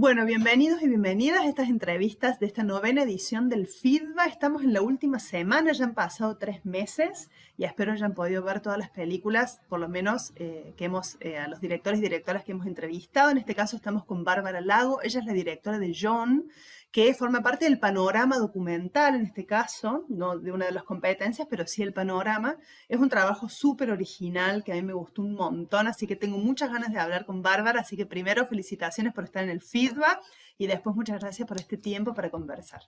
Bueno, bienvenidos y bienvenidas a estas entrevistas de esta novena edición del FIDBA. Estamos en la última semana, ya han pasado 3 meses y espero hayan podido ver todas las películas, por lo menos a los directores y directoras que hemos entrevistado. En este caso estamos con Bárbara Lago, ella es la directora de John, que forma parte del panorama documental, en este caso, no de una de las competencias, pero sí el panorama. Es un trabajo súper original que a mí me gustó un montón, así que tengo muchas ganas de hablar con Bárbara, así que primero felicitaciones por estar en el feedback y después muchas gracias por este tiempo para conversar.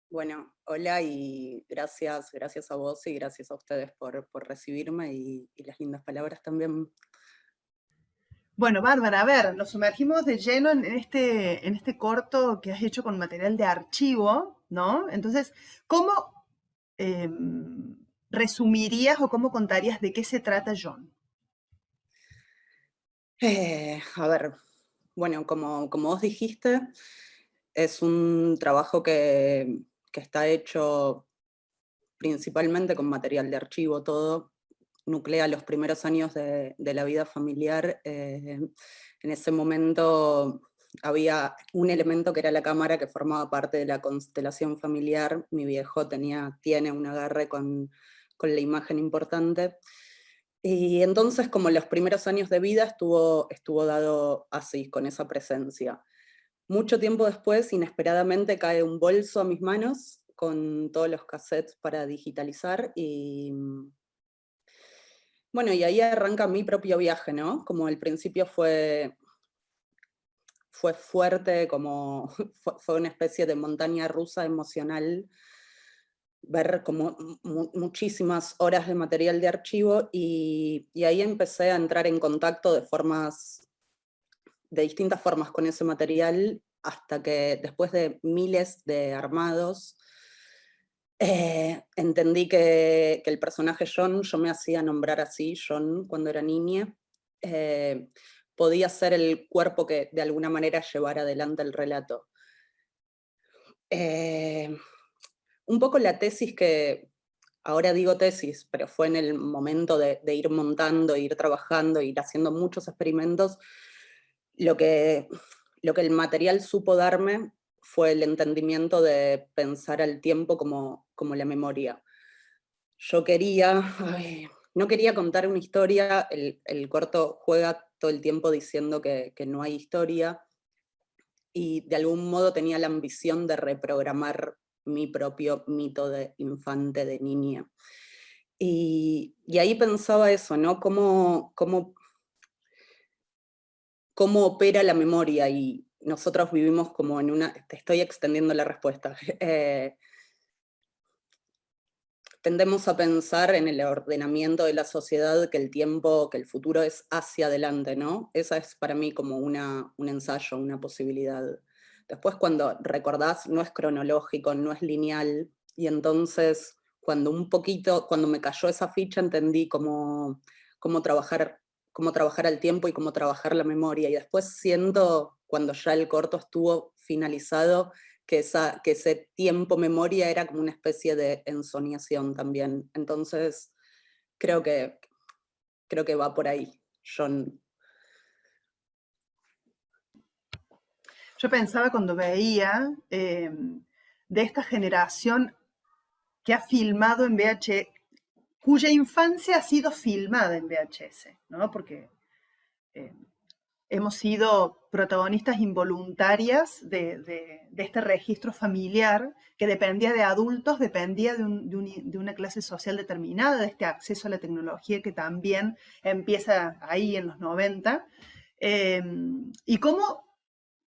Bueno, hola y gracias a vos y gracias a ustedes por recibirme y las lindas palabras también. Bueno, Bárbara, a ver, nos sumergimos de lleno en este corto que has hecho con material de archivo, ¿no? Entonces, ¿cómo resumirías o cómo contarías de qué se trata John? A ver, bueno, como vos dijiste, es un trabajo que está hecho principalmente con material de archivo, todo nuclea los primeros años de la vida familiar. En ese momento había un elemento que era la cámara que formaba parte de la constelación familiar. Mi viejo tiene un agarre con la imagen importante. Y entonces, como los primeros años de vida, estuvo dado así, con esa presencia. Mucho tiempo después, inesperadamente, cae un bolso a mis manos con todos los cassettes para digitalizar y bueno, y ahí arranca mi propio viaje, ¿no? Como al principio fue fuerte, como fue una especie de montaña rusa emocional, ver como muchísimas horas de material de archivo y ahí empecé a entrar en contacto de distintas formas con ese material, hasta que después de miles de armados, entendí que el personaje John, yo me hacía nombrar así, John, cuando era niña, podía ser el cuerpo que de alguna manera llevara adelante el relato. Un poco la tesis ahora digo tesis, pero fue en el momento de ir montando, ir trabajando, ir haciendo muchos experimentos, lo que, lo que el material supo darme fue el entendimiento de pensar al tiempo como la memoria. Yo no quería contar una historia, el corto juega todo el tiempo diciendo que no hay historia, y de algún modo tenía la ambición de reprogramar mi propio mito de infante, de niña. Y ahí pensaba eso, ¿no? Cómo opera la memoria, y nosotros vivimos como en una... Te estoy extendiendo la respuesta. Tendemos a pensar en el ordenamiento de la sociedad que el futuro es hacia adelante, ¿no? Esa es para mí como un ensayo, una posibilidad. Después, cuando recordás, no es cronológico, no es lineal, y entonces cuando me cayó esa ficha, entendí cómo trabajar al tiempo y cómo trabajar la memoria. Y después siento, cuando ya el corto estuvo finalizado, que ese tiempo memoria era como una especie de ensoñación también. Entonces, creo que, creo que va por ahí, John. Yo pensaba cuando veía de esta generación que ha filmado en VHS, cuya infancia ha sido filmada en VHS, ¿no? Porque eh, hemos sido protagonistas involuntarias de este registro familiar que dependía de adultos, dependía de una clase social determinada, de este acceso a la tecnología que también empieza ahí en los 90. Y cómo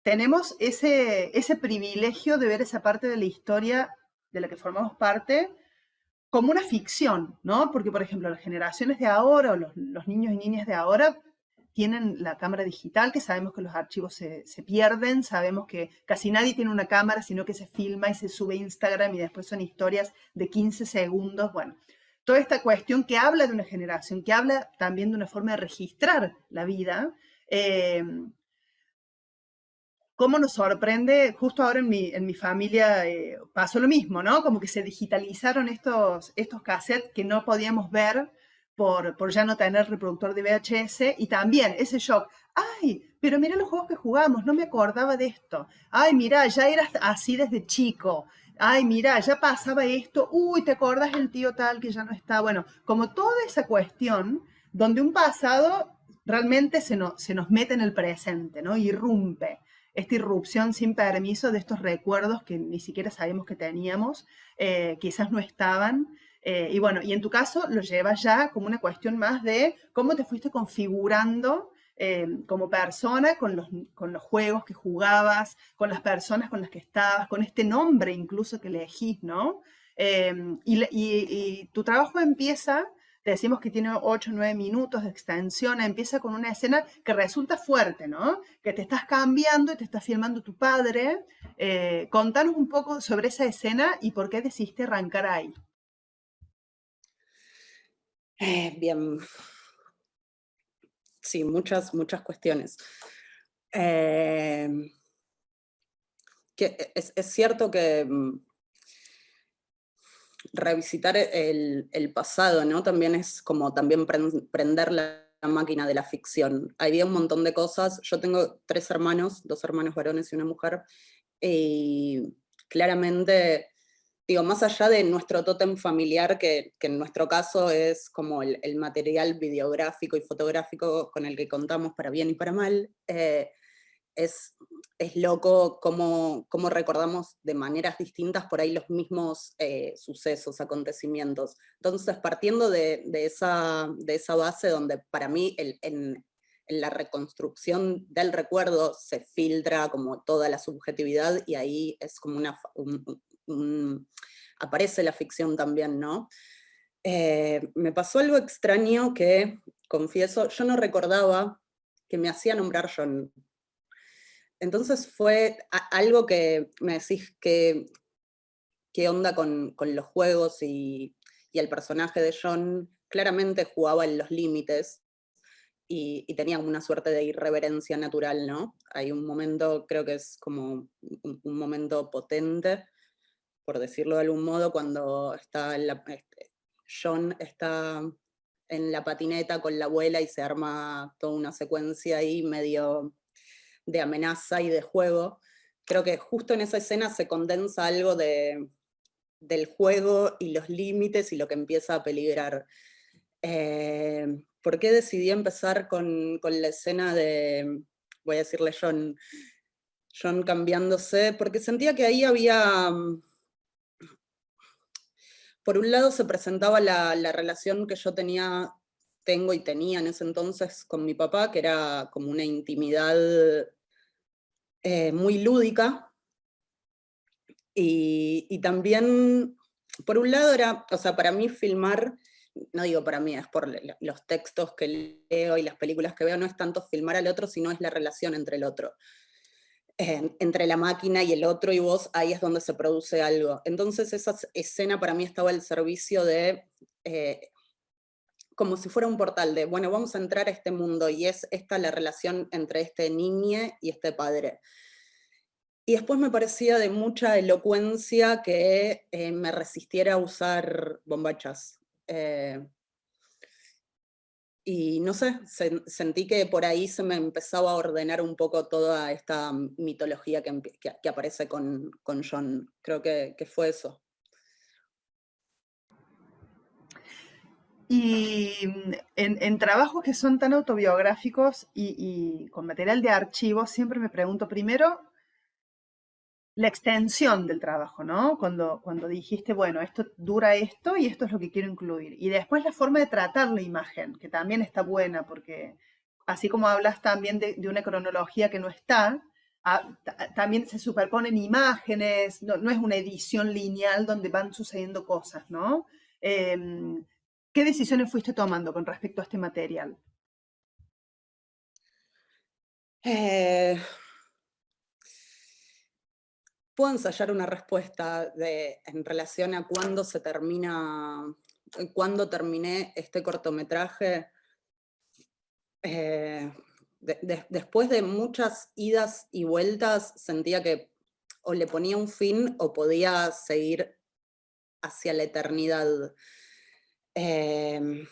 tenemos ese privilegio de ver esa parte de la historia de la que formamos parte como una ficción, ¿no? Porque, por ejemplo, las generaciones de ahora o los niños y niñas de ahora tienen la cámara digital, que sabemos que los archivos se pierden, sabemos que casi nadie tiene una cámara, sino que se filma y se sube a Instagram y después son historias de 15 segundos. Bueno, toda esta cuestión que habla de una generación, que habla también de una forma de registrar la vida, cómo nos sorprende, justo ahora en mi familia pasó lo mismo, ¿no? Como que se digitalizaron estos cassettes que no podíamos ver por ya no tener reproductor de VHS, y también ese shock, ¡ay! pero mira los juegos que jugamos, no me acordaba de esto. Ay, mira, ya eras así desde chico. Ay, mira, ya pasaba esto. Uy, ¿te acordás del tío tal que ya no está? Bueno, como toda esa cuestión donde un pasado realmente se nos mete en el presente, ¿no? Irrumpe. Esta irrupción sin permiso de estos recuerdos que ni siquiera sabíamos que teníamos, quizás no estaban. Y bueno, y en tu caso lo llevas ya como una cuestión más de cómo te fuiste configurando como persona con los juegos que jugabas, con las personas con las que estabas, con este nombre incluso que elegís, ¿no? Y tu trabajo empieza, te decimos que tiene 8 o 9 minutos de extensión, empieza con una escena que resulta fuerte, ¿no? Que te estás cambiando y te está filmando tu padre. Contanos un poco sobre esa escena y por qué decidiste arrancar ahí. Bien, sí, muchas cuestiones. Eh, es cierto que revisitar el pasado, ¿no? También es como también prender la máquina de la ficción. Había un montón de cosas. Yo tengo 3 hermanos, 2 hermanos varones y una mujer, y claramente, digo, más allá de nuestro tótem familiar, que en nuestro caso es como el material videográfico y fotográfico con el que contamos para bien y para mal, es, es loco cómo recordamos de maneras distintas por ahí los mismos sucesos, acontecimientos. Entonces, partiendo de esa base donde para mí en la reconstrucción del recuerdo se filtra como toda la subjetividad y ahí es como aparece la ficción también, ¿no? Me pasó algo extraño que, confieso, yo no recordaba que me hacía nombrar John. Entonces fue algo que me decís qué onda con los juegos y el personaje de John. Claramente jugaba en los límites y tenía una suerte de irreverencia natural, ¿no? Hay un momento, creo que es como un momento potente, por decirlo de algún modo, cuando John está en la patineta con la abuela y se arma toda una secuencia ahí medio de amenaza y de juego. Creo que justo en esa escena se condensa algo del juego y los límites y lo que empieza a peligrar. ¿Por qué decidí empezar con la escena de, voy a decirle John cambiándose? Porque sentía que ahí había, por un lado se presentaba la relación que yo tengo y tenía en ese entonces con mi papá, que era como una intimidad muy lúdica, y también, por un lado era, o sea, para mí filmar, no digo para mí, es por los textos que leo y las películas que veo, no es tanto filmar al otro, sino es la relación entre el otro. Entre la máquina y el otro y vos, ahí es donde se produce algo. Entonces esa escena para mí estaba al servicio de, como si fuera un portal de, bueno, vamos a entrar a este mundo y es esta la relación entre este niño y este padre. Y después me parecía de mucha elocuencia que me resistiera a usar bombachas. Y no sé, sentí que por ahí se me empezaba a ordenar un poco toda esta mitología que aparece con John. Creo que fue eso. Y en trabajos que son tan autobiográficos y con material de archivo, siempre me pregunto primero la extensión del trabajo, ¿no? Cuando dijiste, bueno, esto dura esto y esto es lo que quiero incluir. Y después la forma de tratar la imagen, que también está buena, porque así como hablas también de una cronología que no está, también se superponen imágenes, no es una edición lineal donde van sucediendo cosas, ¿no? ¿Qué decisiones fuiste tomando con respecto a este material? Eh, Puedo ensayar una respuesta en relación a cuándo terminé este cortometraje. Eh, Después de muchas idas y vueltas, sentía que o le ponía un fin o podía seguir hacia la eternidad. Eh,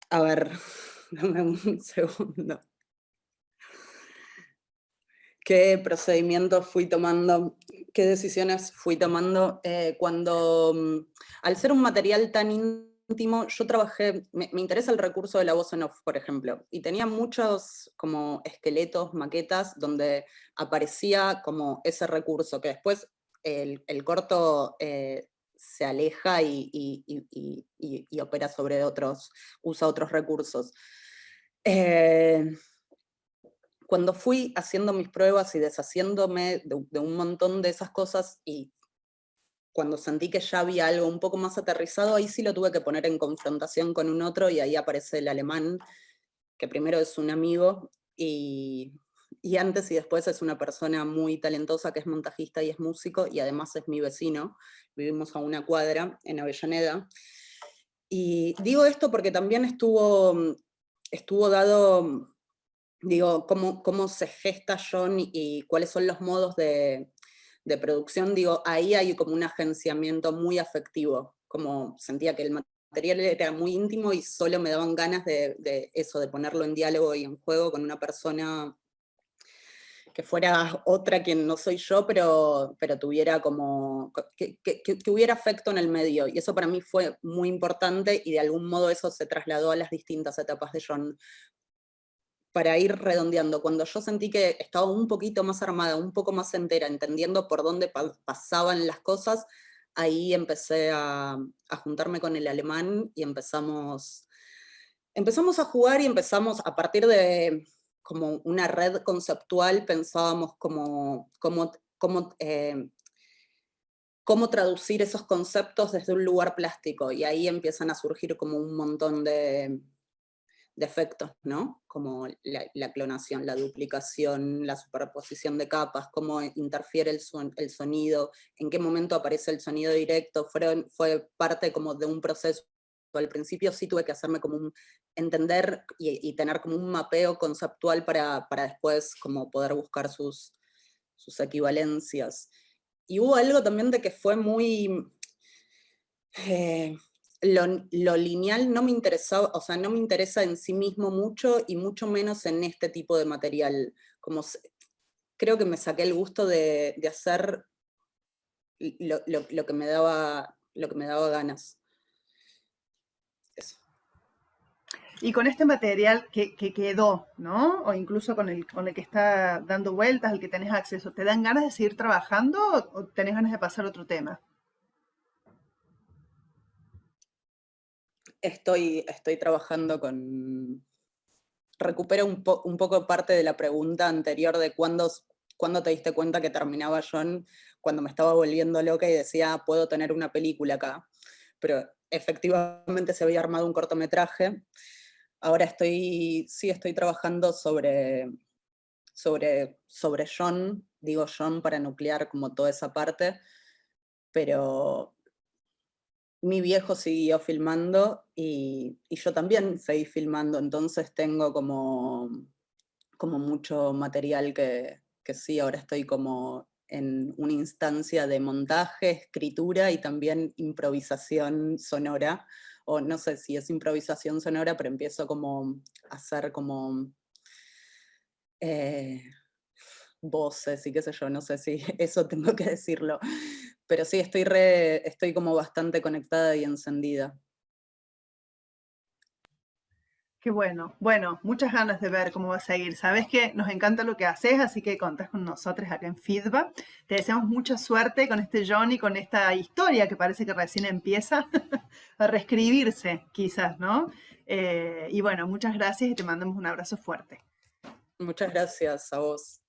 a ver, Dame un segundo. ¿Qué procedimientos fui tomando? ¿Qué decisiones fui tomando? Cuando, al ser un material tan íntimo, yo trabajé, me interesa el recurso de la voz en off, por ejemplo, y tenía muchos como esqueletos, maquetas, donde aparecía como ese recurso, que después el corto se aleja y opera sobre otros, usa otros recursos. Cuando fui haciendo mis pruebas y deshaciéndome de un montón de esas cosas, y cuando sentí que ya había algo un poco más aterrizado, ahí sí lo tuve que poner en confrontación con un otro, y ahí aparece el alemán, que primero es un amigo, y antes y después es una persona muy talentosa, que es montajista y es músico, y además es mi vecino. Vivimos a una cuadra en Avellaneda. Y digo esto porque también estuvo dado, digo, cómo se gesta John y cuáles son los modos de producción. Digo, ahí hay como un agenciamiento muy afectivo, como sentía que el material era muy íntimo y solo me daban ganas de eso, de ponerlo en diálogo y en juego con una persona que fuera otra quien no soy yo, pero tuviera como, que hubiera afecto en el medio. Y eso para mí fue muy importante, y de algún modo eso se trasladó a las distintas etapas de John. Para ir redondeando, cuando yo sentí que estaba un poquito más armada, un poco más entera, entendiendo por dónde pasaban las cosas, ahí empecé a juntarme con el alemán y empezamos a jugar, y empezamos a partir de como una red conceptual, pensábamos cómo traducir esos conceptos desde un lugar plástico, y ahí empiezan a surgir como un montón de efectos, ¿no? Como la clonación, la duplicación, la superposición de capas, cómo interfiere el sonido, en qué momento aparece el sonido directo, fue parte como de un proceso. Al principio sí tuve que hacerme como entender y tener como un mapeo conceptual para después como poder buscar sus equivalencias. Y hubo algo también de que fue muy... lo lineal no me interesaba, o sea, no me interesa en sí mismo mucho, y mucho menos en este tipo de material. Creo que me saqué el gusto de hacer lo que me daba ganas. Eso. Y con este material que quedó, ¿no? O incluso con el que está dando vueltas, al que tenés acceso, ¿te dan ganas de seguir trabajando o tenés ganas de pasar a otro tema? Estoy trabajando recupero un poco parte de la pregunta anterior de cuándo te diste cuenta que terminaba John, cuando me estaba volviendo loca y decía, puedo tener una película acá. Pero efectivamente se había armado un cortometraje. Ahora sí estoy trabajando sobre John, digo John para nuclear como toda esa parte, pero mi viejo siguió filmando y yo también seguí filmando, entonces tengo como mucho material que sí, ahora estoy como en una instancia de montaje, escritura y también improvisación sonora, o no sé si es improvisación sonora, pero empiezo como a hacer como voces y qué sé yo, no sé si eso tengo que decirlo, pero sí, estoy como bastante conectada y encendida. Qué bueno. Bueno, muchas ganas de ver cómo va a seguir. Sabes que nos encanta lo que haces, así que contás con nosotros acá en Feedback. Te deseamos mucha suerte con este Johnny, con esta historia que parece que recién empieza a reescribirse, quizás, ¿no? Y bueno, muchas gracias y te mandamos un abrazo fuerte. Muchas gracias a vos.